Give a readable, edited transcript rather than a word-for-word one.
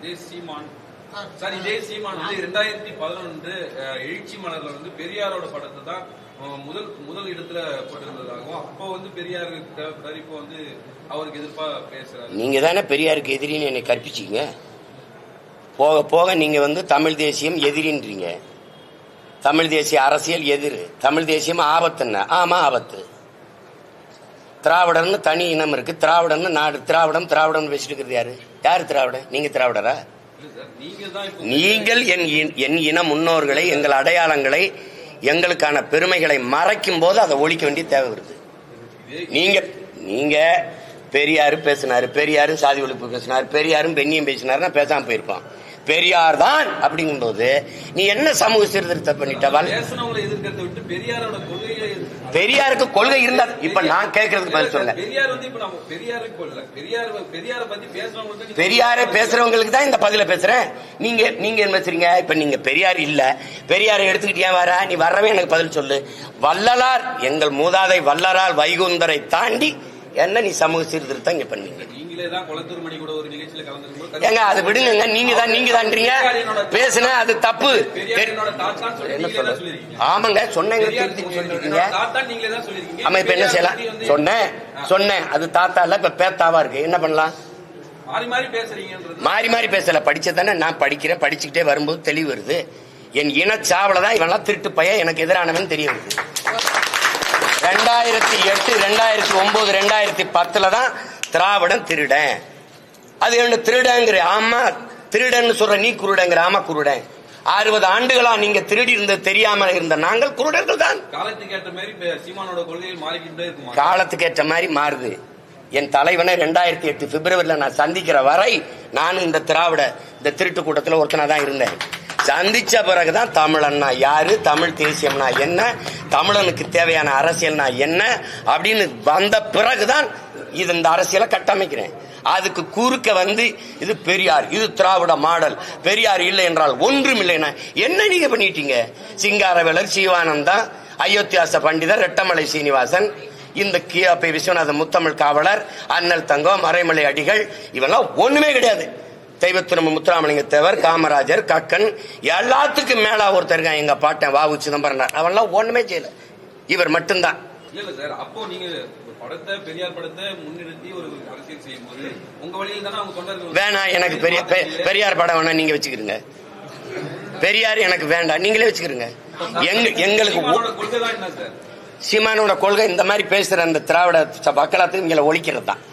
இதே சீமான் வந்து 2011 எழுச்சி மலர்ல வந்து பெரியாரோட படத்தை தான் முதல் இடத்துல போட்டிருந்ததாகவும் அப்போ வந்து பெரியாருக்கு தேவைப்படாரு, இப்போ வந்து அவருக்கு எதிர்ப்பா பேசுறாரு. நீங்க தானே பெரியாருக்கு எதிரின்னு என்னை கற்பிச்சீங்க. போக போக நீங்க வந்து தமிழ் தேசியம் எதிரின்றீங்க. தமிழ் தேசிய அரசியல் எதிர், தமிழ் தேசியம் ஆபத்துன்னு. ஆமா ஆபத்து. திராவிடர்னு தனி இனம் இருக்கு, திராவிடன்னு நாடு. திராவிடம் பேசிட்டு இருக்கிறது யாரு? யாரு திராவிடம்? நீங்க திராவிடரா? நீங்கள் என் இன முன்னோர்களை, எங்கள் அடையாளங்களை, எங்களுக்கான பெருமைகளை மறைக்கும் போது அதை ஒழிக்க வேண்டிய தேவை வருது. நீங்க பெரியாரு பேசினாரு, பெரியாரும் சாதி ஒழிப்பு பேசினாரு, பெரியாரும் பெண்ணியம் பேசினாருன்னா பேசாம போயிருப்பான். பெரியார் தான் அப்படிங்கும் போது நீ என்ன சமூக சீர்திருத்தம் பண்ணிட்டவால்? பெரியாருக்கு கொள்கை இருந்தா இப்ப நான் கேட்கறதுக்கு பதில் சொல்ல. பெரியாரை பேசுறவங்களுக்கு தான் இந்த பதில பேசுறேன். நீங்க என்ன பேசுறீங்க? இப்ப நீங்க பெரியார் இல்ல, பெரியாரை எடுத்துக்கிட்டியா வர? நீ வரவே எனக்கு பதில் சொல்லு. வள்ளலார், எங்கள் மூதாதை வள்ளலார் வைகுந்தரை தாண்டி என்ன நீ சமூக சீர்திருத்தம் இங்க பண்ணீங்க? ஏங்க அது விடுங்க. நீங்க தான்றீங்க பேசுன அது தப்பு. என்ன சொல்ல? ஆமாங்க சொன்னீங்க. ஆமா இப்ப என்ன செய்யலாம்? சொன்னேன் அது தாத்தா இல்ல, இப்ப பேத்தாவா இருக்கு. என்ன பண்ணலாம்? மாறி மாறி பேசல. படிச்சதானே நான் படிக்கிறேன். படிச்சுக்கிட்டே வரும்போது தெளிவு வருது. என் இனச்சாவலதான் இவெல்லாம் திருட்டு பையன் எனக்கு எதிரானவன் தெரிய வருது. 2008, 2009, 2010 தான் திராவிடம் திருடன். அது என்ன திருடங்கிற? ஆமா திருடன் சொல்ற. நீ குருடங்கிற? ஆமா குருடன். 60 ஆண்டுகளா நீங்க திருடி இருந்தது தெரியாம இருந்த நாங்கள் குருடர்கள் தான். காலத்துக்கு ஏற்ற மாதிரி மாறுது. என் தலைவனை 2008 பிப்ரவரியில நான் சந்திக்கிற வரை நான் இந்த திருட்டு கூட்டத்தில் ஒருத்தனா தான் இருந்தேன். சந்திச்ச பிறகுதான் தமிழன்னா யாரு, தமிழ் தேசியம்னா என்ன, தமிழனுக்கு தேவையான அரசியல்னா என்ன அப்படின்னு வந்த பிறகுதான் இந்த அரசியலை கட்டமைக்கிறேன். அதுக்கு குறுக்க வந்து இது பெரியார், இது திராவிட மாடல், பெரியார் இல்லை என்றால் ஒன்றும் இல்லைன்னா என்ன நீங்க பண்ணிட்டீங்க? சிங்காரவேலர், சிவானந்தா, அயோத்தியாச பண்டிதர், ரெட்டமலை சீனிவாசன், இந்த கியாபி விஸ்வநாத முத்தமிழ் காவலர், அண்ணல் தங்கம், மறைமலை அடிகள், இவெல்லாம் ஒண்ணுமே கிடையாது. தெய்வத்திரும்ப முத்துராமலிங்க தேவர், காமராஜர், கக்கன், எல்லாத்துக்கும் மேல ஒருத்தர் இருக்கான் எங்க பாட்டன் வாவு சிதம்பரம். அவெல்லாம் ஒண்ணுமே செய்யல, இவர் மட்டும்தான். வேணாம் எனக்கு பெரியார் படம் வேணா, நீங்க வச்சுக்கிறீங்க. பெரியார் எனக்கு வேண்டாம், நீங்களே வச்சுக்கிறீங்க. எங்களுக்கு சீமானோட கொள்கை இந்த மாதிரி பேசுற அந்த திராவிட மக்களாத்துக்கு இங்க ஒழிக்கிறது தான்.